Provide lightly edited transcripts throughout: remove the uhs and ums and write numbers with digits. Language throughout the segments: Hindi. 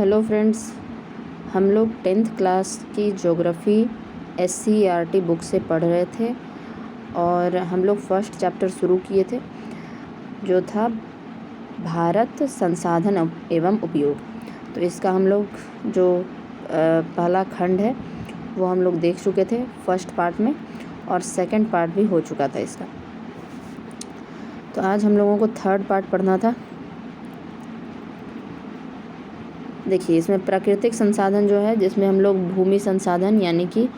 हेलो फ्रेंड्स, हम लोग 10th क्लास की ज्योग्राफी SCERT बुक से पढ़ रहे थे और हम लोग फर्स्ट चैप्टर शुरू किए थे जो था भारत संसाधन एवं उपयोग। तो इसका हम लोग जो पहला खंड है वो हम लोग देख चुके थे फर्स्ट पार्ट में और सेकंड पार्ट भी हो चुका था इसका। तो आज हम लोगों को थर्ड पार्ट पढ़ना था। देखिए, इसमें प्राकृतिक संसाधन जो है, जिसमें हम लोग भूमि संसाधन यानी कि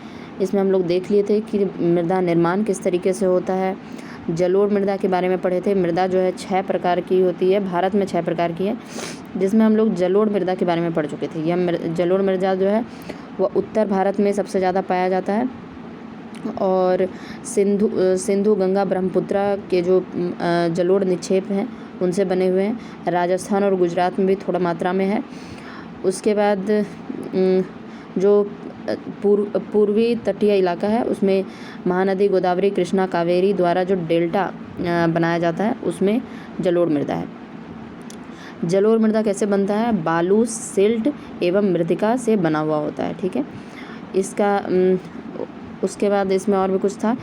इसमें हम लोग देख लिए थे कि मृदा निर्माण किस तरीके से होता है। जलोढ़ मृदा के बारे में पढ़े थे। मृदा जो है 6 प्रकार की होती है, भारत में 6 प्रकार की है, जिसमें हम लोग जलोढ़ मृदा के बारे में पढ़ चुके थे। यह जलोढ़ मृदा जो है वह उत्तर भारत में सबसे ज़्यादा पाया जाता है और सिंधु गंगा ब्रह्मपुत्रा के जो जलोढ़ निक्षेप हैं उनसे बने हुए हैं। राजस्थान और गुजरात में भी थोड़ा मात्रा में है। उसके बाद जो पूर्वी तटीय इलाका है उसमें महानदी गोदावरी कृष्णा कावेरी द्वारा जो डेल्टा बनाया जाता है उसमें जलोढ़ मृदा है। जलोढ़ मृदा कैसे बनता है? बालू, सिल्ट एवं मृतिका से बना हुआ होता है। ठीक है, इसका उसके बाद इसमें और भी कुछ था।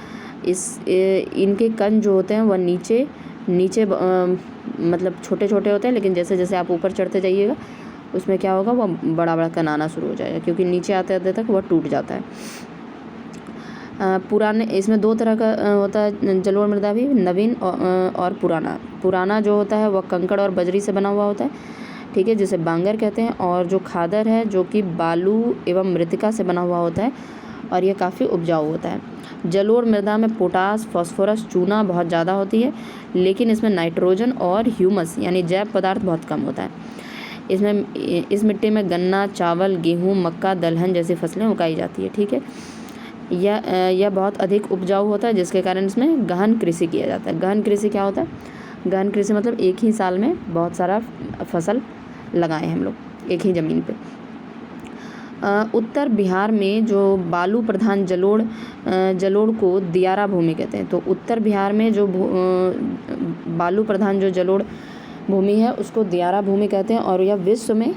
इनके कण जो होते हैं वह नीचे मतलब छोटे छोटे होते हैं, लेकिन जैसे जैसे आप ऊपर चढ़ते जाइएगा उसमें क्या होगा, वह बड़ा बड़ा कण आना शुरू हो जाएगा, क्योंकि नीचे आते आते तक वह टूट जाता है। पुराने इसमें 2 तरह का होता है जलोढ़ मृदा भी, नवीन और पुराना। पुराना जो होता है वह कंकड़ और बजरी से बना हुआ होता है, ठीक है, जिसे बांगर कहते हैं। और जो खादर है जो कि बालू एवं मृतिका से बना हुआ होता है और यह काफ़ी उपजाऊ होता है। जलोढ़ मृदा में पोटास, फास्फोरस, चूना बहुत ज़्यादा होती है, लेकिन इसमें नाइट्रोजन और ह्यूमस यानी जैव पदार्थ बहुत कम होता है। इस मिट्टी में गन्ना, चावल, गेहूँ, मक्का, दलहन जैसी फसलें उगाई जाती है। ठीक है, यह बहुत अधिक उपजाऊ होता है, जिसके कारण इसमें गहन कृषि किया जाता है। गहन कृषि क्या होता है? गहन कृषि मतलब एक ही साल में बहुत सारा फसल लगाए हम लोग एक ही ज़मीन पे। उत्तर बिहार में जो बालू प्रधान जलोढ़ को दियारा भूमि कहते हैं। तो उत्तर बिहार में जो बालू प्रधान जो जलोढ़ भूमि है उसको दियारा भूमि कहते हैं और यह विश्व में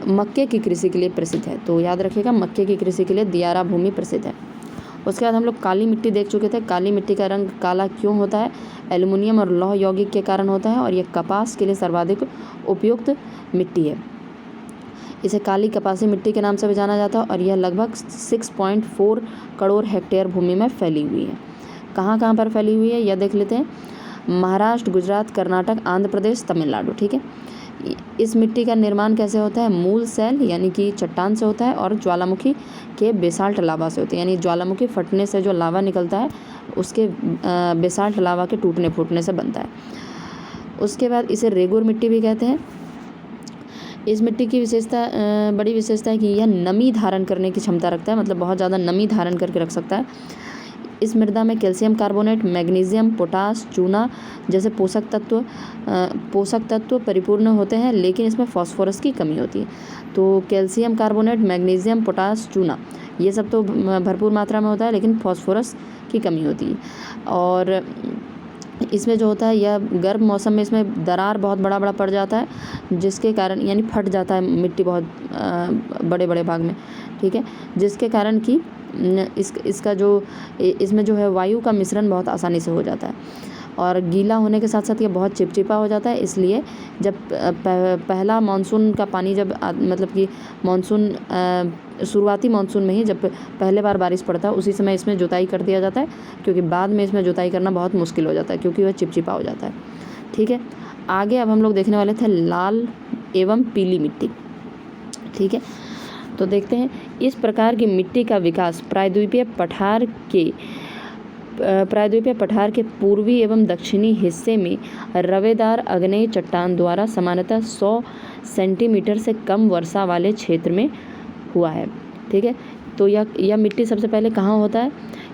मक्के की कृषि के लिए प्रसिद्ध है। तो याद रखिएगा, मक्के की कृषि के लिए दियारा भूमि प्रसिद्ध है। उसके बाद हम लोग काली मिट्टी देख चुके थे। काली मिट्टी का रंग काला क्यों होता है? एल्युमिनियम और लौह यौगिक के कारण होता है और यह कपास के लिए सर्वाधिक उपयुक्त मिट्टी है। इसे काली कपासी मिट्टी के नाम से भी जाना जाता है और यह लगभग 6.4 करोड़ हेक्टेयर भूमि में फैली हुई है। कहाँ कहाँ पर फैली हुई है यह देख लेते हैं। महाराष्ट्र, गुजरात, कर्नाटक, आंध्र प्रदेश, तमिलनाडु। ठीक है, इस मिट्टी का निर्माण कैसे होता है? मूल सेल यानी कि चट्टान से होता है और ज्वालामुखी के बेसाल्ट लावा से होती है, यानी ज्वालामुखी फटने से जो लावा निकलता है उसके बेसाल्ट लावा के टूटने फूटने से बनता है। उसके बाद इसे रेगुर मिट्टी भी कहते हैं। इस मिट्टी की बड़ी विशेषता है कि यह नमी धारण करने की क्षमता रखता है, मतलब बहुत ज़्यादा नमी धारण करके रख सकता है। इस मृदा में कैल्शियम कार्बोनेट, मैग्नीशियम, पोटास, चूना जैसे पोषक तत्व परिपूर्ण होते हैं, लेकिन इसमें फास्फोरस की कमी होती है। तो कैल्शियम कार्बोनेट, मैग्नीशियम, पोटास, चूना ये सब तो भरपूर मात्रा में होता है, लेकिन फास्फोरस की कमी होती है। और इसमें जो होता है, यह गर्म मौसम में इसमें दरार बहुत बड़ा पड़ जाता है, जिसके कारण यानी फट जाता है मिट्टी बहुत बड़े बड़े भाग में। ठीक है, जिसके कारण कि इसका जो इसमें जो है वायु का मिश्रण बहुत आसानी से हो जाता है और गीला होने के साथ साथ ये बहुत चिपचिपा हो जाता है। इसलिए जब पहला मानसून का पानी जब मतलब कि मानसून शुरुआती मानसून में ही जब पहले बार बारिश पड़ता है उसी समय इसमें जुताई कर दिया जाता है, क्योंकि बाद में इसमें जुताई करना बहुत मुश्किल हो जाता है क्योंकि वह चिपचिपा हो जाता है। ठीक है, आगे अब हम लोग देखने वाले थे लाल एवं पीली मिट्टी। ठीक है, तो देखते हैं इस प्रकार की मिट्टी का विकास प्रायद्वीपीय पठार के पूर्वी एवं दक्षिणी हिस्से में रवेदार आग्नेय चट्टान द्वारा सामान्यतः 100 सेंटीमीटर से कम वर्षा वाले क्षेत्र में हुआ है। ठीक है, तो यह मिट्टी सबसे पहले कहाँ होता है?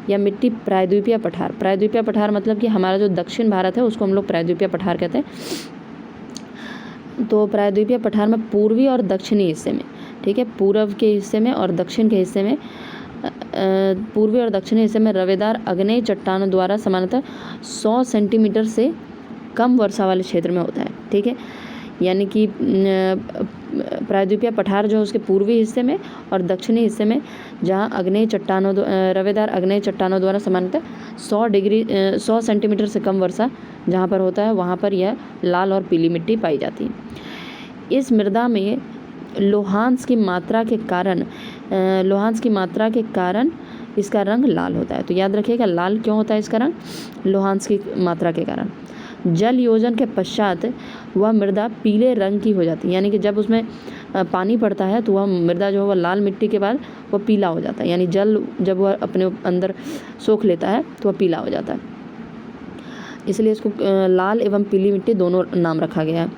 यह मिट्टी प्रायद्वीपीय पठार मतलब कि हमारा जो दक्षिण भारत है उसको हम लोग प्रायद्वीपीय पठार कहते हैं। तो प्रायद्वीपीय पठार में पूर्वी और दक्षिणी हिस्से में, ठीक है, पूर्व के हिस्से में और दक्षिण के हिस्से में, पूर्वी और दक्षिणी हिस्से में रवेदार आग्नेय चट्टानों द्वारा सामान्यतः 100 सेंटीमीटर से कम वर्षा वाले क्षेत्र में होता है। ठीक है, यानी कि प्रायद्वीपीय पठार जो है उसके पूर्वी हिस्से में और दक्षिणी हिस्से में जहाँ रवेदार आग्नेय चट्टानों द्वारा सामान्यतः 100 सेंटीमीटर से कम वर्षा जहाँ पर होता है वहाँ पर यह लाल और पीली मिट्टी पाई जाती है। इस मृदा में लोहांश की मात्रा के कारण इसका रंग लाल होता है। तो याद रखिएगा लाल क्यों होता है इसका रंग, लोहांश की मात्रा के कारण। जल योजन के पश्चात वह मृदा पीले रंग की हो जाती है, यानी कि जब उसमें पानी पड़ता है तो वह मृदा जो है वह लाल मिट्टी के बाद वह पीला हो जाता है, यानी जल जब वह अपने अंदर सोख लेता है तो वह पीला हो जाता है, इसलिए इसको लाल एवं पीली मिट्टी दोनों नाम रखा गया है।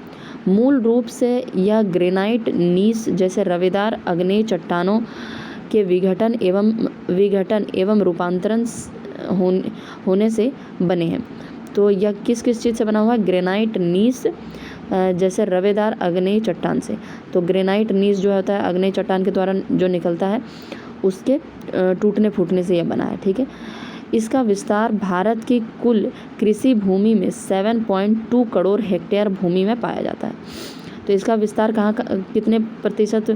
मूल रूप से यह ग्रेनाइट नीस जैसे रवेदार आग्नेय चट्टानों के विघटन एवं रूपांतरण होने से बने हैं। तो यह किस चीज़ से बना हुआ है, ग्रेनाइट नीस जैसे रवेदार आग्नेय चट्टान से। तो ग्रेनाइट नीस जो होता है आग्नेय चट्टान के द्वारा जो निकलता है उसके टूटने फूटने से यह बना है। ठीक है, इसका विस्तार भारत की कुल कृषि भूमि में 7.2 करोड़ हेक्टेयर भूमि में पाया जाता है। तो इसका विस्तार कितने प्रतिशत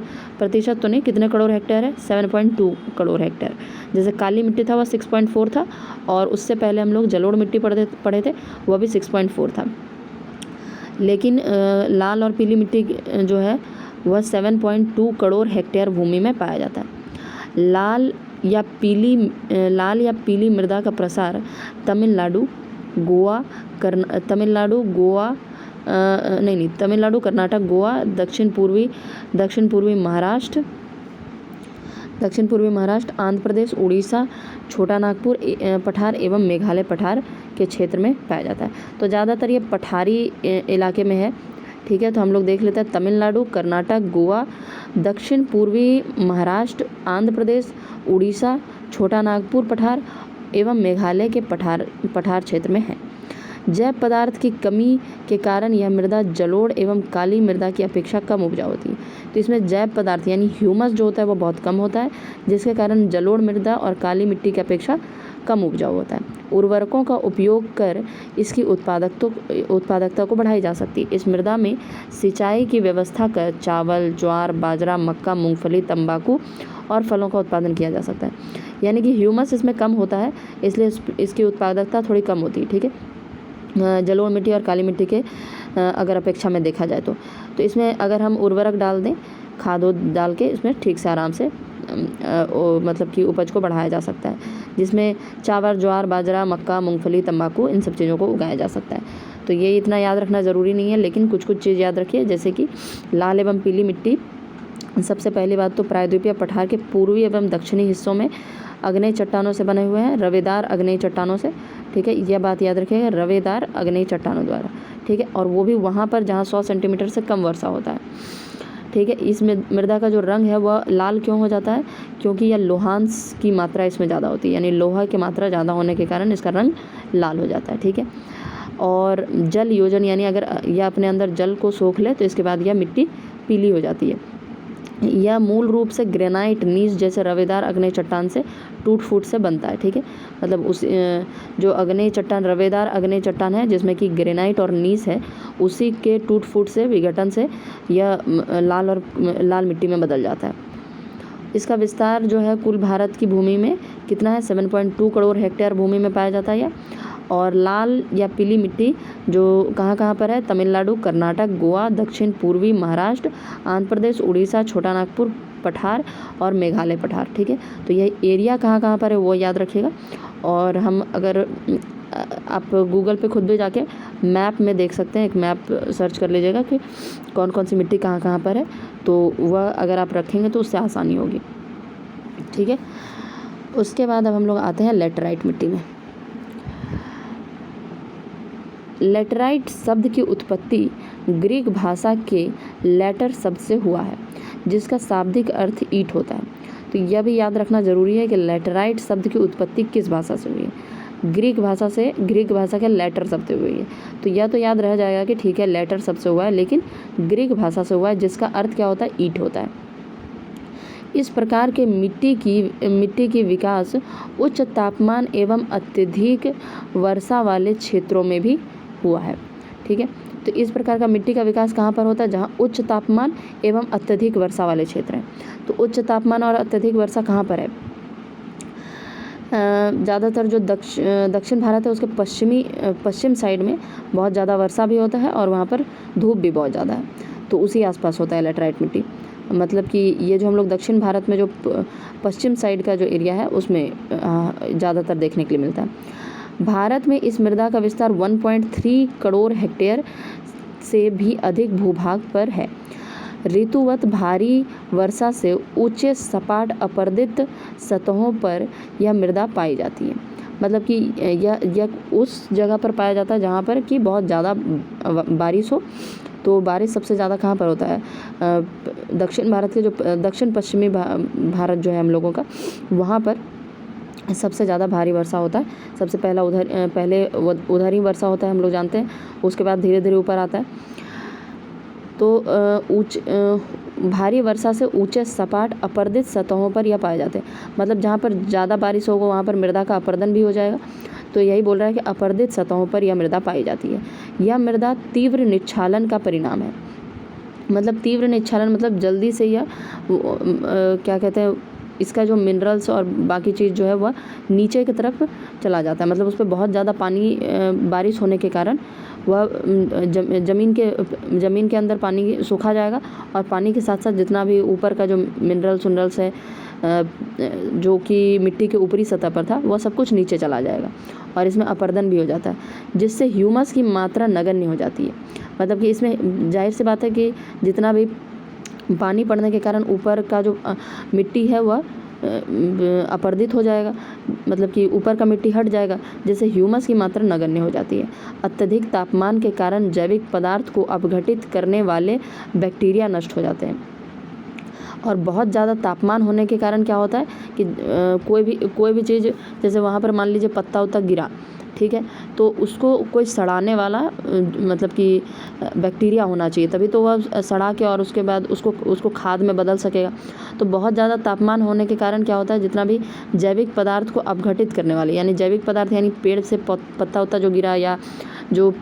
तो नहीं, कितने करोड़ हेक्टेयर है, 7.2 करोड़ हेक्टेयर। जैसे काली मिट्टी था वह 6.4 था और उससे पहले हम लोग जलोढ़ मिट्टी पढ़े थे वह भी 6.4 था, लेकिन लाल और पीली मिट्टी जो है वह 7.2 करोड़ हेक्टेयर भूमि में पाया जाता है। लाल या पीली मृदा का प्रसार तमिलनाडु, कर्नाटक, गोवा, दक्षिण पूर्वी महाराष्ट्र, आंध्र प्रदेश, उड़ीसा, छोटा नागपुर पठार एवं मेघालय पठार के क्षेत्र में पाया जाता है। तो ज़्यादातर ये पठारी इलाके में है। ठीक है, तो हम लोग देख लेते हैं तमिलनाडु, कर्नाटक, गोवा, दक्षिण पूर्वी महाराष्ट्र, आंध्र प्रदेश, उड़ीसा, छोटा नागपुर पठार एवं मेघालय के पठार क्षेत्र में है। जैव पदार्थ की कमी के कारण यह मृदा जलोढ़ एवं काली मृदा की अपेक्षा कम उपजाऊ होती है। तो इसमें जैव पदार्थ यानी ह्यूमस जो होता है वो बहुत कम होता है, जिसके कारण जलोढ़ मृदा और काली मिट्टी की अपेक्षा कम उपजाऊ होता है। उर्वरकों का उपयोग कर इसकी उत्पादकता को बढ़ाई जा सकती है। इस मृदा में सिंचाई की व्यवस्था कर चावल, ज्वार, बाजरा, मक्का, मूंगफली, तंबाकू और फलों का उत्पादन किया जा सकता है। यानी कि ह्यूमस इसमें कम होता है, इसलिए इसकी उत्पादकता थोड़ी कम होती है। ठीक है, जलोढ़ मिट्टी और काली मिट्टी के अगर अपेक्षा में देखा जाए तो इसमें अगर हम उर्वरक डाल दें, खाद डाल के इसमें ठीक से आराम से मतलब कि उपज को बढ़ाया जा सकता है, जिसमें चावल, ज्वार, बाजरा, मक्का, मूंगफली, तंबाकू इन सब चीज़ों को उगाया जा सकता है। तो ये इतना याद रखना ज़रूरी नहीं है, लेकिन कुछ चीज़ याद रखिए, जैसे कि लाल एवं पीली मिट्टी। सबसे पहली बात तो प्रायद्वीपीय पठार के पूर्वी एवं दक्षिणी हिस्सों में आग्नेय चट्टानों से बने हुए हैं, रवेदार आग्नेय चट्टानों से। ठीक है, यह बात याद रखिएगा, रवेदार आग्नेय चट्टानों द्वारा। ठीक है, और वो भी वहाँ पर जहाँ 100 सेंटीमीटर से कम वर्षा होता है। ठीक है, इस मृदा का जो रंग है वह लाल क्यों हो जाता है, क्योंकि यह लोहांश की मात्रा इसमें ज़्यादा होती है, यानी लोहा की मात्रा ज़्यादा होने के कारण इसका रंग लाल हो जाता है। ठीक है, और जल योजन यानी अगर यह अपने अंदर जल को सोख ले तो इसके बाद यह मिट्टी पीली हो जाती है। यह मूल रूप से ग्रेनाइट नीस जैसे रवेदार आग्नेय चट्टान से टूट फूट से बनता है। ठीक है, मतलब उस जो आग्नेय चट्टान रवेदार आग्नेय चट्टान है जिसमें कि ग्रेनाइट और नीस है, उसी के टूट फूट से विघटन से यह लाल मिट्टी में बदल जाता है। इसका विस्तार जो है कुल भारत की भूमि में कितना है, 7.2 करोड़ हेक्टेयर भूमि में पाया जाता है यह। और लाल या पीली मिट्टी जो कहाँ पर है, तमिलनाडु, कर्नाटक, गोवा, दक्षिण पूर्वी महाराष्ट्र, आंध्र प्रदेश, उड़ीसा, छोटा नागपुर पठार और मेघालय पठार। ठीक है, तो यह एरिया कहाँ पर है वो याद रखिएगा। और हम अगर आप गूगल पे खुद भी जाके मैप में देख सकते हैं, एक मैप सर्च कर लीजिएगा कि कौन कौन सी मिट्टी कहाँ पर है, तो वह अगर आप रखेंगे तो उससे आसानी होगी। ठीक है, उसके बाद अब हम लोग आते हैं लेटराइट मिट्टी में। लेटराइट शब्द की उत्पत्ति ग्रीक भाषा के लेटर शब्द से हुआ है, जिसका शाब्दिक अर्थ ईंट होता है। तो यह भी याद रखना जरूरी है कि लेटराइट शब्द की उत्पत्ति किस भाषा से हुई है, ग्रीक भाषा के लेटर शब्द से हुई है। तो यह तो याद रह जाएगा कि ठीक है लेटर शब्द से हुआ है, लेकिन ग्रीक भाषा से हुआ है, जिसका अर्थ क्या होता है, ईंट होता है। इस प्रकार के मिट्टी की विकास उच्च तापमान एवं अत्यधिक वर्षा वाले क्षेत्रों में भी हुआ है। ठीक है, तो इस प्रकार का मिट्टी का विकास कहाँ पर होता है? जहाँ उच्च तापमान एवं अत्यधिक वर्षा वाले क्षेत्र हैं। तो उच्च तापमान और अत्यधिक वर्षा कहाँ पर है? ज़्यादातर जो दक्षिण भारत है उसके पश्चिम साइड में बहुत ज़्यादा वर्षा भी होता है और वहाँ पर धूप भी बहुत ज़्यादा है, तो उसी आसपास होता है लैटराइट मिट्टी। मतलब कि ये जो हम लोग दक्षिण भारत में जो पश्चिम साइड का जो एरिया है उसमें ज़्यादातर देखने के लिए मिलता है। भारत में इस मृदा का विस्तार 1.3 करोड़ हेक्टेयर से भी अधिक भूभाग पर है। ऋतुवत भारी वर्षा से ऊंचे सपाट अपर्दित सतहों पर यह मृदा पाई जाती है। मतलब कि यह उस जगह पर पाया जाता है जहाँ पर कि बहुत ज़्यादा बारिश हो। तो बारिश सबसे ज़्यादा कहाँ पर होता है? दक्षिण भारत के जो दक्षिण पश्चिमी भारत जो है हम लोगों का, वहाँ पर सबसे ज़्यादा भारी वर्षा होता है। सबसे पहले उधर ही वर्षा होता है, हम लोग जानते हैं। उसके बाद धीरे धीरे ऊपर आता है। तो भारी वर्षा से ऊंचे सपाट अपर्दित सतहों पर यह पाए जाते हैं। मतलब जहाँ पर ज़्यादा बारिश होगा वहाँ पर मृदा का अपर्दन भी हो जाएगा। तो यही बोल रहा है कि अपर्दित सतहों पर यह मृदा पाई जाती है। यह मृदा तीव्र निच्छालन का परिणाम है। मतलब तीव्र निच्छालन मतलब जल्दी से यह क्या कहते हैं, इसका जो मिनरल्स और बाकी चीज़ जो है वह नीचे की तरफ चला जाता है। मतलब उस पर बहुत ज़्यादा पानी बारिश होने के कारण वह ज़मीन के अंदर पानी सूखा जाएगा और पानी के साथ साथ जितना भी ऊपर का जो मिनरल्स है जो कि मिट्टी के ऊपरी सतह पर था वह सब कुछ नीचे चला जाएगा और इसमें अपर्दन भी हो जाता है, जिससे ह्यूमस की मात्रा नगण्य हो जाती है। मतलब कि इसमें जाहिर सी बात है कि जितना भी पानी पड़ने के कारण ऊपर का जो मिट्टी है वह अपर्दित हो जाएगा। मतलब कि ऊपर का मिट्टी हट जाएगा, जिससे ह्यूमस की मात्रा नगण्य हो जाती है। अत्यधिक तापमान के कारण जैविक पदार्थ को अपघटित करने वाले बैक्टीरिया नष्ट हो जाते हैं। और बहुत ज़्यादा तापमान होने के कारण क्या होता है कि कोई भी चीज़, जैसे वहाँ पर मान लीजिए पत्ता उत्ता गिरा, ठीक है, तो उसको कोई सड़ाने वाला मतलब कि बैक्टीरिया होना चाहिए, तभी तो वह सड़ा के और उसके बाद उसको खाद में बदल सकेगा। तो बहुत ज़्यादा तापमान होने के कारण क्या होता है, जितना भी जैविक पदार्थ को अपघटित करने वाले, यानी जैविक पदार्थ यानी पेड़ से पत्ता उत्ता जो गिरा या जो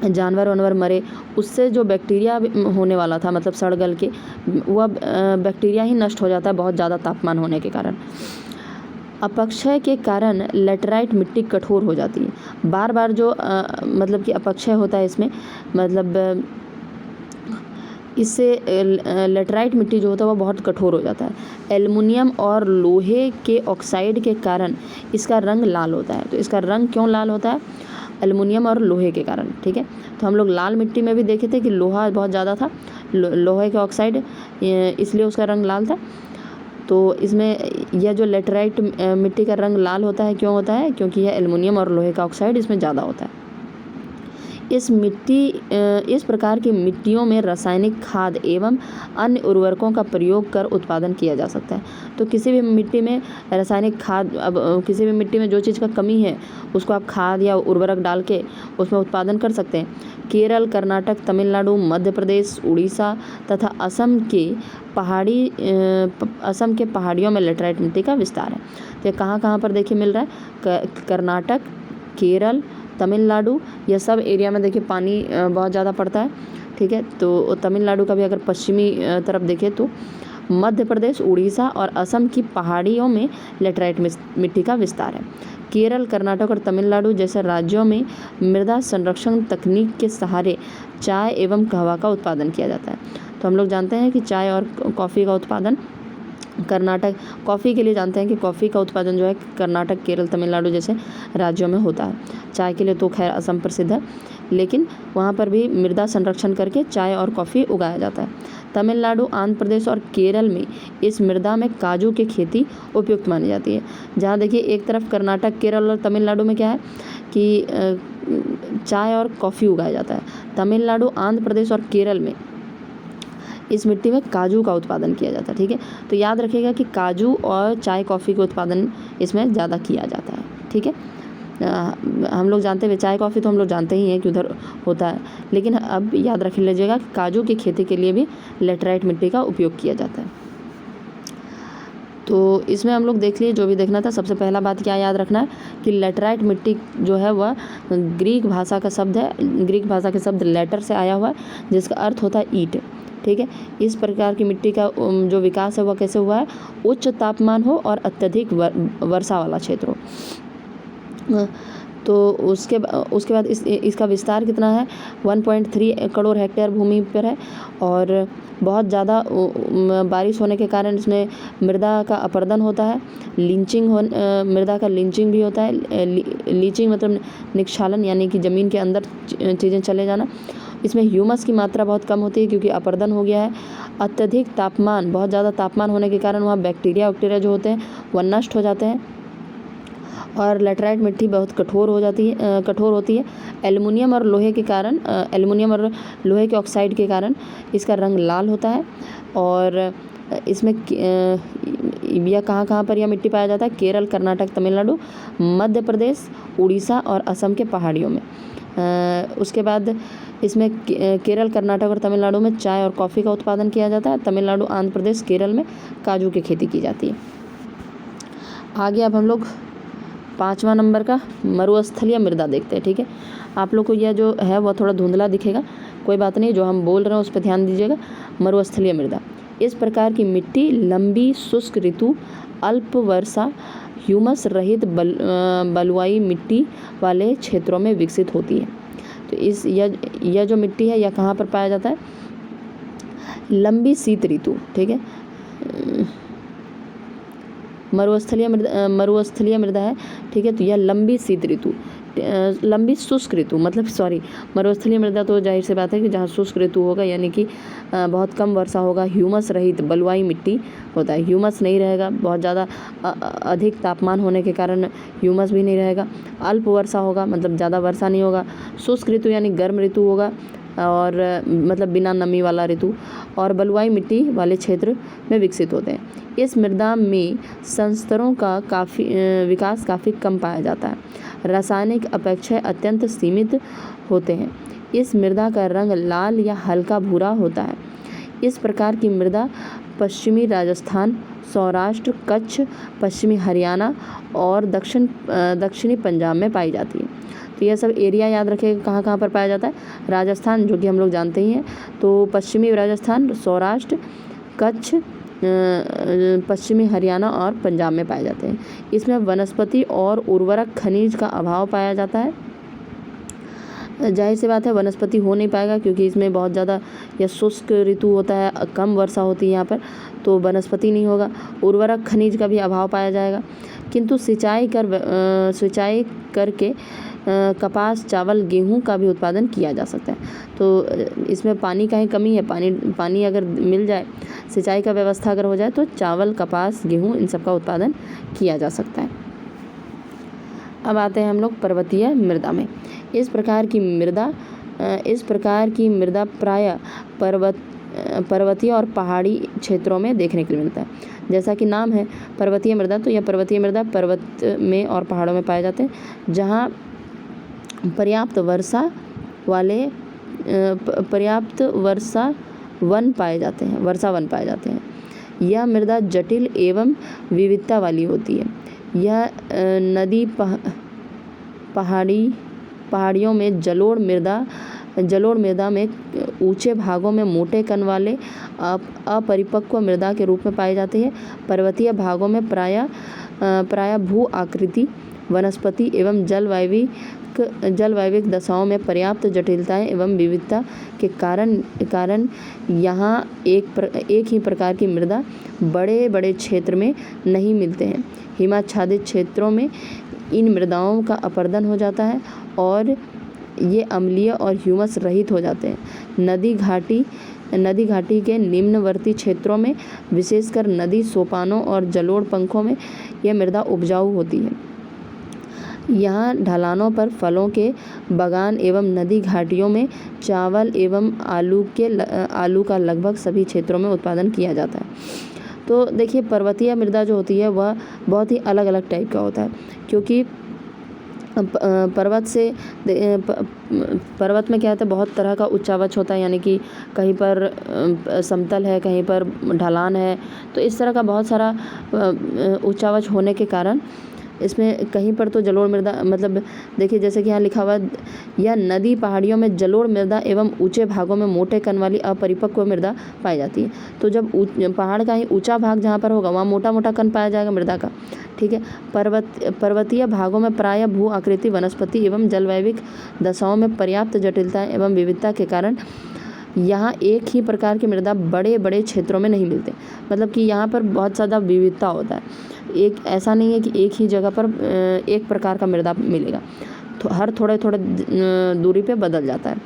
जानवर वानवर मरे, उससे जो बैक्टीरिया होने वाला था मतलब सड़ गल के, वह बैक्टीरिया ही नष्ट हो जाता है बहुत ज़्यादा तापमान होने के कारण। अपक्षय के कारण लैटराइट मिट्टी कठोर हो जाती है। बार बार जो मतलब कि अपक्षय होता है इसमें, मतलब इससे लैटराइट मिट्टी जो होता है वह बहुत कठोर हो जाता है। एल्युमिनियम और लोहे के ऑक्साइड के कारण इसका रंग लाल होता है। तो इसका रंग क्यों लाल होता है? एल्युमिनियम और लोहे के कारण, ठीक है। तो हम लोग लाल मिट्टी में भी देखे थे कि लोहा बहुत ज़्यादा था, लोहे के ऑक्साइड, इसलिए उसका रंग लाल था। तो इसमें यह जो लैटराइट मिट्टी का रंग लाल होता है, क्यों होता है? क्योंकि यह एल्युमिनियम और लोहे का ऑक्साइड इसमें ज़्यादा होता है। इस प्रकार की मिट्टियों में रासायनिक खाद एवं अन्य उर्वरकों का प्रयोग कर उत्पादन किया जा सकता है। तो किसी भी मिट्टी में रासायनिक खाद, अब किसी भी मिट्टी में जो चीज़ का कमी है उसको आप खाद या उर्वरक डाल के उसमें उत्पादन कर सकते हैं। केरल, कर्नाटक, तमिलनाडु, मध्य प्रदेश, उड़ीसा तथा असम के पहाड़ियों में लैटराइट मिट्टी का विस्तार है। तो कहाँ पर देखिए मिल रहा है? कर्नाटक, केरल, तमिलनाडु, यह सब एरिया में देखिए पानी बहुत ज़्यादा पड़ता है, ठीक है। तो तमिलनाडु का भी अगर पश्चिमी तरफ देखें तो मध्य प्रदेश, उड़ीसा और असम की पहाड़ियों में लैटराइट मिट्टी का विस्तार है। केरल, कर्नाटक और तमिलनाडु जैसे राज्यों में मृदा संरक्षण तकनीक के सहारे चाय एवं कहवा का उत्पादन किया जाता है। तो हम लोग जानते हैं कि चाय और कॉफ़ी का उत्पादन कर्नाटक, कॉफ़ी के लिए जानते हैं कि कॉफ़ी का उत्पादन जो है कर्नाटक, केरल, तमिलनाडु जैसे राज्यों में होता है। चाय के लिए तो खैर असम प्रसिद्ध है, लेकिन वहाँ पर भी मृदा संरक्षण करके चाय और कॉफ़ी उगाया जाता है। तमिलनाडु, आंध्र प्रदेश और केरल में इस मृदा में काजू की खेती उपयुक्त मानी जाती है। जहाँ देखिए एक तरफ कर्नाटक, केरल और तमिलनाडु में क्या है कि चाय और कॉफ़ी उगाया जाता है। तमिलनाडु, आंध्र प्रदेश और केरल में इस मिट्टी में काजू का उत्पादन किया जाता है, ठीक है। तो याद रखिएगा कि काजू और चाय कॉफ़ी का उत्पादन इसमें ज़्यादा किया जाता है, ठीक है। हम लोग जानते हैं चाय कॉफ़ी तो हम लोग जानते ही हैं कि उधर होता है, लेकिन अब याद रख लीजिएगा कि काजू की खेती के लिए भी लैटराइट मिट्टी का उपयोग किया जाता है। तो इसमें हम लोग देख लिए जो भी देखना था। सबसे पहला बात क्या याद रखना है कि लेटराइट मिट्टी जो है वह ग्रीक भाषा का शब्द है। ग्रीक भाषा के शब्द लेटर से आया हुआ है जिसका अर्थ होता है ईंट। ठीक है, इस प्रकार की मिट्टी का जो विकास है वह कैसे हुआ है, उच्च तापमान हो और अत्यधिक वर्षा वाला क्षेत्र हो। तो उसके बाद इसका विस्तार कितना है, 1.3 करोड़ हेक्टेयर भूमि पर है और बहुत ज़्यादा बारिश होने के कारण इसमें मृदा का अपरदन होता है, मृदा का लिंचिंग भी होता है। लीचिंग मतलब निक्षालन, यानी कि ज़मीन के अंदर चीज़ें चले जाना। इसमें ह्यूमस की मात्रा बहुत कम होती है क्योंकि अपरदन हो गया है। अत्यधिक तापमान, बहुत ज़्यादा तापमान होने के कारण वहाँ बैक्टीरिया जो होते हैं वह नष्ट हो जाते हैं। और लेटराइट मिट्टी बहुत कठोर होती है। एल्युमिनियम और लोहे के ऑक्साइड के कारण इसका रंग लाल होता है। और इसमें यह कहाँ पर यह मिट्टी पाया जाता है, केरल, कर्नाटक, तमिलनाडु, मध्य प्रदेश, उड़ीसा और असम के पहाड़ियों में। उसके बाद इसमें केरल, कर्नाटक और तमिलनाडु में चाय और कॉफ़ी का उत्पादन किया जाता है। तमिलनाडु, आंध्र प्रदेश, केरल में काजू की खेती की जाती है। आगे अब हम लोग 5वां नंबर का मरुस्थलीय मृदा देखते हैं। ठीक है, आप लोग को यह जो है वह थोड़ा धुंधला दिखेगा, कोई बात नहीं, जो हम बोल रहे हैं उस पर ध्यान दीजिएगा। मरुस्थलीय मृदा, इस प्रकार की मिट्टी लंबी शुष्क ऋतु, अल्प वर्षा, ह्यूमस रहित बलुआई मिट्टी वाले क्षेत्रों में विकसित होती है। तो यह जो मिट्टी है यह कहाँ पर पाया जाता है, लंबी शीत ऋतु। ठीक है, मरुस्थलीय मृदा है। ठीक है, तो यह लंबी शीत ऋतु, लंबी शुष्क ऋतु मरुस्थलीय मृदा तो जाहिर सी बात है कि जहाँ शुष्क ऋतु होगा, यानी कि बहुत कम वर्षा होगा, ह्यूमस रहित बलुआई मिट्टी होता है। ह्यूमस नहीं रहेगा, बहुत ज़्यादा अधिक तापमान होने के कारण ह्यूमस भी नहीं रहेगा। अल्प वर्षा होगा, मतलब ज़्यादा वर्षा नहीं होगा। शुष्क ऋतु यानी गर्म ऋतु होगा, और मतलब बिना नमी वाला ऋतु, और बलुआई मिट्टी वाले क्षेत्र में विकसित होते हैं। इस मृदा में संस्तरों का विकास काफ़ी कम पाया जाता है। रासायनिक अपेक्षा अत्यंत सीमित होते हैं। इस मृदा का रंग लाल या हल्का भूरा होता है। इस प्रकार की मृदा पश्चिमी राजस्थान, सौराष्ट्र, कच्छ, पश्चिमी हरियाणा और दक्षिणी पंजाब में पाई जाती है। तो यह सब एरिया याद रखेगा कहाँ कहाँ पर पाया जाता है। राजस्थान, जो कि हम लोग जानते ही हैं, तो पश्चिमी राजस्थान, सौराष्ट्र, कच्छ, पश्चिमी हरियाणा और पंजाब में पाए जाते हैं। इसमें वनस्पति और उर्वरक खनिज का अभाव पाया जाता है। जाहिर सी बात है वनस्पति हो नहीं पाएगा क्योंकि इसमें बहुत ज़्यादा यह शुष्क ऋतु होता है, कम वर्षा होती है यहाँ पर, तो वनस्पति नहीं होगा। उर्वरक खनिज का भी अभाव पाया जाएगा। किंतु सिंचाई करके कपास, चावल, गेहूं का भी उत्पादन किया जा सकता है। तो इसमें पानी का ही कमी है, पानी अगर मिल जाए, सिंचाई का व्यवस्था अगर हो जाए तो चावल, कपास, गेहूं इन सब का उत्पादन किया जा सकता है। अब आते हैं हम लोग पर्वतीय मृदा में। इस प्रकार की मृदा प्रायः पर्वतीय और पहाड़ी क्षेत्रों में देखने के लिए मिलता है। जैसा कि नाम है पर्वतीय मृदा, तो यह पर्वतीय मृदा पर्वत में और पहाड़ों में पाए जाते हैं, जहाँ पर्याप्त वर्षा वन पाए जाते हैं। यह मृदा जटिल एवं विविधता वाली होती है। यह नदी पहाड़ियों में जलोढ़ मृदा में ऊंचे भागों में मोटे कण वाले अपरिपक्व मृदा के रूप में पाई जाती है। पर्वतीय भागों में प्रायः भू आकृति, वनस्पति एवं जलवायविक दशाओं में पर्याप्त जटिलताएं एवं विविधता के कारण यहाँ एक ही प्रकार की मृदा बड़े क्षेत्र में नहीं मिलते हैं। हिमाच्छादित क्षेत्रों में इन मृदाओं का अपरदन हो जाता है और ये अम्लीय और ह्यूमस रहित हो जाते हैं। नदी घाटी के निम्नवर्ती क्षेत्रों में, विशेषकर नदी सोपानों और जलोढ़ पंखों में यह मृदा उपजाऊ होती है। यहाँ ढलानों पर फलों के बागान एवं नदी घाटियों में चावल एवं आलू का लगभग सभी क्षेत्रों में उत्पादन किया जाता है। तो देखिए पर्वतीय मृदा जो होती है वह बहुत ही अलग अलग टाइप का होता है, क्योंकि पर्वत में क्या होता है, बहुत तरह का उच्चावच होता है, यानी कि कहीं पर समतल है, कहीं पर ढलान है। तो इस तरह का बहुत सारा उच्चावच होने के कारण इसमें कहीं पर तो जलोढ़ मृदा, मतलब देखिए जैसे कि यहाँ लिखा हुआ है, यह नदी पहाड़ियों में जलोढ़ मृदा एवं ऊंचे भागों में मोटे कण वाली अपरिपक्व मृदा पाई जाती है। तो जब पहाड़ का ही ऊंचा भाग जहाँ पर होगा वहाँ मोटा मोटा कण पाया जाएगा मृदा का, ठीक है। पर्वतीय भागों में प्रायः भू आकृति, वनस्पति एवं जलवायविक दशाओं में पर्याप्त जटिलता एवं विविधता के कारण यहाँ एक ही प्रकार की मृदा बड़े बड़े क्षेत्रों में नहीं मिलते। मतलब कि यहाँ पर बहुत ज़्यादा विविधता होता है, एक ऐसा नहीं है कि एक ही जगह पर एक प्रकार का मृदा मिलेगा, तो हर थोड़े थोड़े दूरी पे बदल जाता है,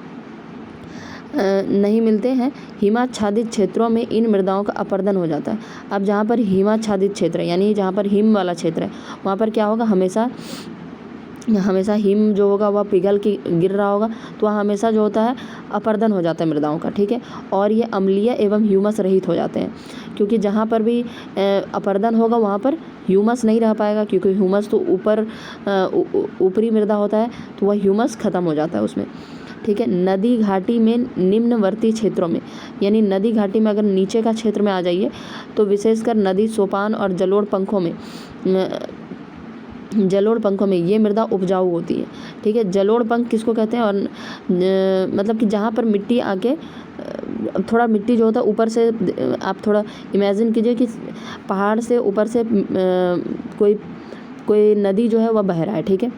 नहीं मिलते हैं। हिमाच्छादित क्षेत्रों में इन मृदाओं का अपरदन हो जाता है। अब जहाँ पर हिमाच्छादित क्षेत्र है, यानी जहाँ पर हिम वाला क्षेत्र है, वहाँ पर क्या होगा, हमेशा हिम जो होगा वह पिघल के गिर रहा होगा, तो वहाँ हमेशा जो होता है अपरदन हो जाता है मृदाओं का, ठीक है। और ये अम्लीय एवं ह्यूमस रहित हो जाते हैं, क्योंकि जहाँ पर भी अपरदन होगा वहाँ पर ह्यूमस नहीं रह पाएगा, क्योंकि ह्यूमस तो ऊपरी मृदा होता है, तो वह ह्यूमस खत्म हो जाता है उसमें, ठीक है। नदी घाटी में निम्नवर्ती क्षेत्रों में, यानी नदी घाटी में अगर नीचे का क्षेत्र में आ जाइए तो विशेषकर नदी सोपान और जलोढ़ पंखों में ये मृदा उपजाऊ होती है, ठीक है। जलोढ़ पंख किसको कहते हैं, और मतलब कि जहाँ पर मिट्टी आके थोड़ा मिट्टी जो होता है ऊपर से, आप थोड़ा इमेजिन कीजिए कि पहाड़ से ऊपर से कोई नदी जो है वह बह रहा है, ठीक है।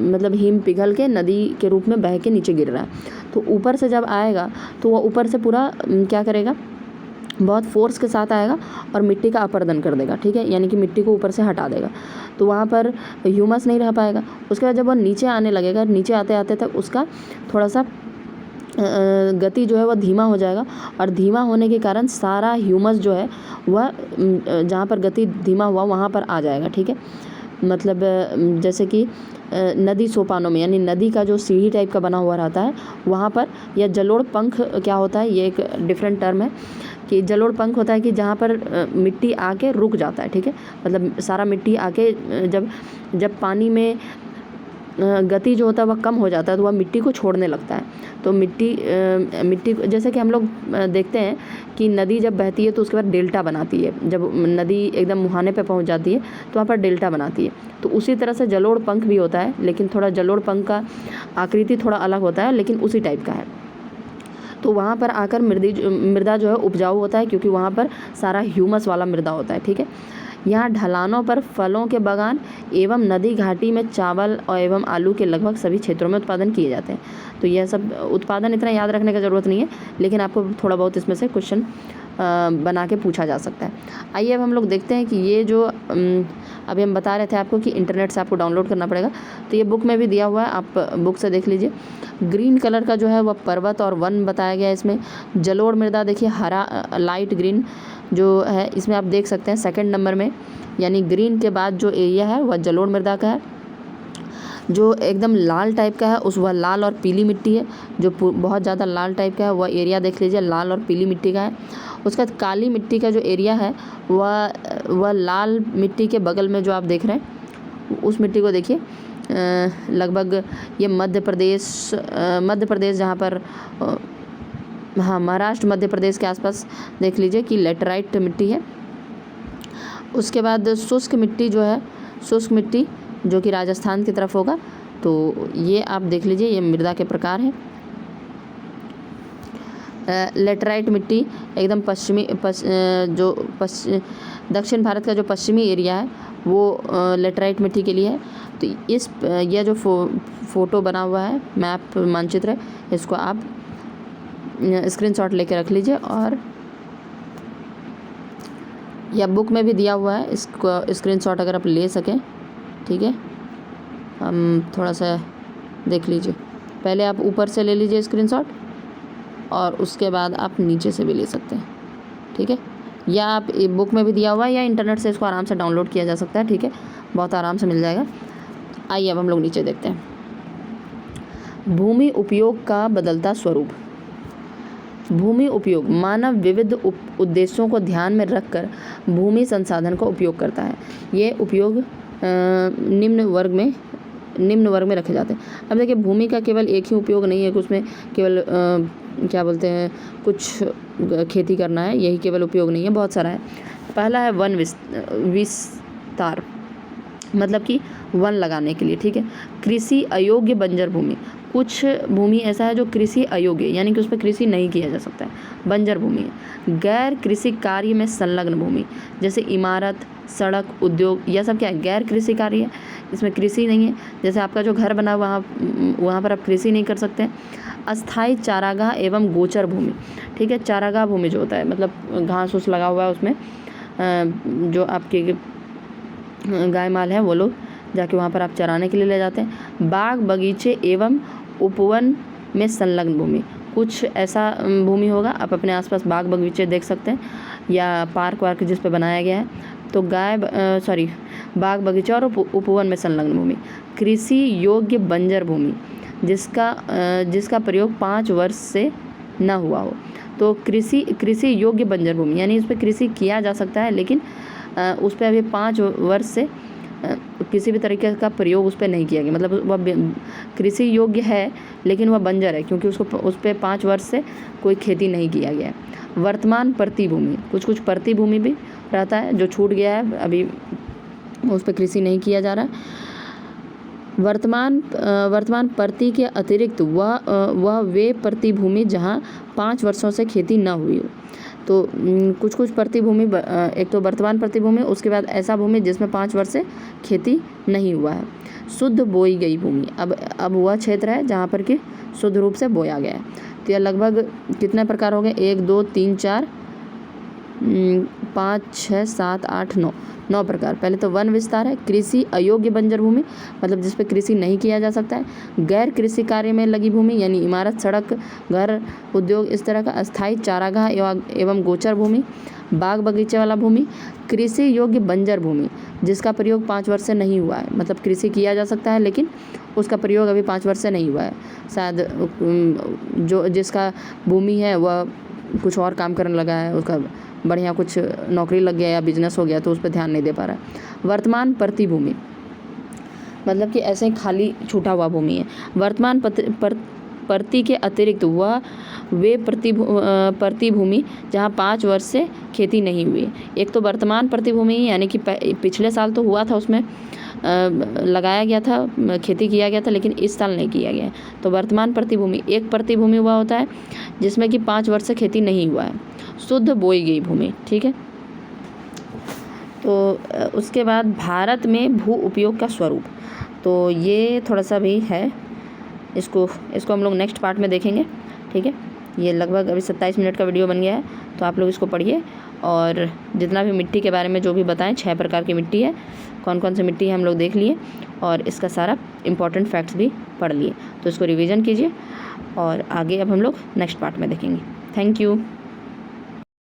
मतलब हिम पिघल के नदी के रूप में बह के नीचे गिर रहा है, तो ऊपर से जब आएगा तो वह ऊपर से पूरा क्या करेगा, बहुत फोर्स के साथ आएगा और मिट्टी का अपरदन कर देगा, ठीक है, यानी कि मिट्टी को ऊपर से हटा देगा, तो वहाँ पर ह्यूमस नहीं रह पाएगा। उसके बाद जब वह नीचे आने लगेगा, नीचे आते आते तक उसका थोड़ा सा गति जो है वह धीमा हो जाएगा, और धीमा होने के कारण सारा ह्यूमस जो है वह जहाँ पर गति धीमा हुआ वहाँ पर आ जाएगा, ठीक है। मतलब जैसे कि नदी सोपानों में, यानी नदी का जो सीढ़ी टाइप का बना हुआ रहता है वहाँ पर, या जलोढ़ पंख क्या होता है, ये एक डिफरेंट टर्म है कि जलोढ़ पंख होता है कि जहाँ पर मिट्टी आके रुक जाता है, ठीक है। मतलब सारा मिट्टी आके जब पानी में गति जो होता है वह कम हो जाता है तो वह मिट्टी को छोड़ने लगता है, तो मिट्टी जैसे कि हम लोग देखते हैं कि नदी जब बहती है तो उसके बाद डेल्टा बनाती है, जब नदी एकदम मुहाने पे पहुंच जाती है तो वहाँ पर डेल्टा बनाती है। तो उसी तरह से जलोढ़ पंख भी होता है, लेकिन थोड़ा जलोढ़ पंख का आकृति थोड़ा अलग होता है, लेकिन उसी टाइप का है। तो वहाँ पर आकर मृदा जो है उपजाऊ होता है, क्योंकि वहाँ पर सारा ह्यूमस वाला मृदा होता है, ठीक है। यहाँ ढलानों पर फलों के बागान एवं नदी घाटी में चावल और एवं आलू के लगभग सभी क्षेत्रों में उत्पादन किए जाते हैं। तो यह सब उत्पादन इतना याद रखने का ज़रूरत नहीं है, लेकिन आपको थोड़ा बहुत इसमें से क्वेश्चन बना के पूछा जा सकता है। आइए अब हम लोग देखते हैं कि ये जो अभी हम बता रहे थे आपको कि इंटरनेट से आपको डाउनलोड करना पड़ेगा, तो ये बुक में भी दिया हुआ है, आप बुक से देख लीजिए। ग्रीन कलर का जो है वह पर्वत और वन बताया गया है इसमें। जलोढ़ मृदा देखिए हरा लाइट ग्रीन जो है इसमें आप देख सकते हैं सेकंड नंबर में, यानी ग्रीन के बाद जो एरिया है वह जलोढ़ मृदा का है। जो एकदम लाल टाइप का है वह लाल और पीली मिट्टी है, जो बहुत ज़्यादा लाल टाइप का है वह एरिया देख लीजिए लाल और पीली मिट्टी का है। उसके बाद काली मिट्टी का जो एरिया है वह लाल मिट्टी के बगल में जो आप देख रहे हैं उस मिट्टी को देखिए, लगभग ये मध्य प्रदेश जहाँ पर हाँ महाराष्ट्र मध्य प्रदेश के आसपास देख लीजिए कि लेटराइट मिट्टी है। उसके बाद शुष्क मिट्टी जो है, शुष्क मिट्टी जो कि राजस्थान की तरफ होगा, तो ये आप देख लीजिए ये मृदा के प्रकार हैं। लेटराइट मिट्टी एकदम दक्षिण भारत का जो पश्चिमी एरिया है वो लेटराइट मिट्टी के लिए है। तो यह जो फोटो बना हुआ है मैप मानचित्र है, इसको आप स्क्रीनशॉट लेके रख लीजिए, और यह बुक में भी दिया हुआ है, इसको स्क्रीनशॉट अगर आप ले सकें, ठीक है। हम थोड़ा सा देख लीजिए, पहले आप ऊपर से ले लीजिए स्क्रीनशॉट और उसके बाद आप नीचे से भी ले सकते हैं, ठीक है। या आप बुक में भी दिया हुआ है या इंटरनेट से इसको आराम से डाउनलोड किया जा सकता है, ठीक है, बहुत आराम से मिल जाएगा। आइए अब हम लोग नीचे देखते हैं। भूमि उपयोग का बदलता स्वरूप। भूमि उपयोग मानव विविध उद्देश्यों को ध्यान में रखकर भूमि संसाधन का उपयोग करता है। ये उपयोग निम्न वर्ग में निम्न वर्ग में रखे जाते हैं। अब देखिए भूमि का केवल एक ही उपयोग नहीं है कि उसमें केवल क्या बोलते हैं कुछ खेती करना है, यही केवल उपयोग नहीं है, बहुत सारा है। पहला है वन विस्तार, मतलब कि वन लगाने के लिए, ठीक है। कृषि अयोग्य बंजर भूमि, कुछ भूमि ऐसा है जो कृषि अयोग्य यानी कि उस पर कृषि नहीं किया जा सकता है, बंजर भूमि है। गैर कृषि कार्य में संलग्न भूमि, जैसे इमारत, सड़क, उद्योग, यह सब क्या है, गैर कृषि कार्य है, इसमें कृषि नहीं है। जैसे आपका जो घर बना वहाँ पर आप कृषि नहीं कर सकते। अस्थाई चारागाह एवं गोचर भूमि, ठीक है। चारागाह भूमि जो होता है मतलब घास उस लगा हुआ है उसमें जो आपके गाय माल है वो लोग जाके वहाँ पर आप चराने के लिए ले जाते हैं। बाग बगीचे एवं उपवन में संलग्न भूमि, कुछ ऐसा भूमि होगा आप अपने आसपास बाग बगीचे देख सकते हैं या पार्क वार्क जिस पे बनाया गया है, तो बाग बगीचा और उपवन में संलग्न भूमि। कृषि योग्य बंजर भूमि, जिसका प्रयोग 5 वर्ष से न हुआ हो, तो कृषि योग्य बंजर भूमि यानी इस पर कृषि किया जा सकता है लेकिन उस पर अभी 5 वर्ष से किसी भी तरीके का प्रयोग उस पर नहीं किया गया, मतलब वह कृषि योग्य है लेकिन वह बंजर है क्योंकि उस पर 5 वर्ष से कोई खेती नहीं किया गया है। वर्तमान प्रति भूमि, कुछ प्रति भूमि भी रहता है जो छूट गया है, अभी उस पर कृषि नहीं किया जा रहा है। वर्तमान प्रति के अतिरिक्त वह वे प्रति भूमि जहाँ 5 वर्षों से खेती न हुई हो, तो कुछ प्रतिभूमि, एक तो वर्तमान प्रतिभूमि, उसके बाद ऐसा भूमि जिसमें 5 वर्ष से खेती नहीं हुआ है। शुद्ध बोई गई भूमि, अब वह क्षेत्र है जहाँ पर कि शुद्ध रूप से बोया गया है। तो यह लगभग कितने प्रकार हो गए, 1 2 3 4 5 6 7 8 9 प्रकार। पहले तो वन विस्तार है, कृषि अयोग्य बंजर भूमि मतलब जिस पे कृषि नहीं किया जा सकता है। गैर कृषि कार्य में लगी भूमि यानी इमारत, सड़क, घर, उद्योग, इस तरह का। अस्थाई चारागाह एवं गोचर भूमि, बाग बगीचे वाला भूमि। कृषि योग्य बंजर भूमि जिसका प्रयोग 5 वर्ष से नहीं हुआ है, मतलब कृषि किया जा सकता है लेकिन उसका प्रयोग अभी 5 वर्ष से नहीं हुआ है, शायद जिसका भूमि है वह कुछ और काम करने लगा है, उसका बढ़िया कुछ नौकरी लग गया या बिजनेस हो गया तो उस पर ध्यान नहीं दे पा रहा है। वर्तमान प्रति भूमि मतलब कि ऐसे ही खाली छूटा हुआ भूमि है। वर्तमान प्रति के अतिरिक्त वह वे प्रति भूमि जहाँ 5 वर्ष से खेती नहीं हुई। एक तो वर्तमान प्रति भूमि यानी कि पिछले साल तो हुआ था, उसमें लगाया गया था, खेती किया गया था लेकिन इस साल नहीं किया गया है, तो वर्तमान प्रति भूमि। एक प्रति भूमि हुआ होता है जिसमें कि 5 वर्ष से खेती नहीं हुआ है। शुद्ध बोई गई भूमि, ठीक है। तो उसके बाद भारत में भू उपयोग का स्वरूप, तो ये थोड़ा सा भी है, इसको हम लोग नेक्स्ट पार्ट में देखेंगे, ठीक है। ये लगभग अभी 27 मिनट का वीडियो बन गया है, तो आप लोग इसको पढ़िए और जितना भी मिट्टी के बारे में जो भी बताएं, 6 प्रकार की मिट्टी है, कौन कौन सी मिट्टी है हम लोग देख लिए और इसका सारा इम्पॉर्टेंट फैक्ट्स भी पढ़ लिए, तो इसको रिवीजन कीजिए और आगे अब हम लोग नेक्स्ट पार्ट में देखेंगे। Thank you.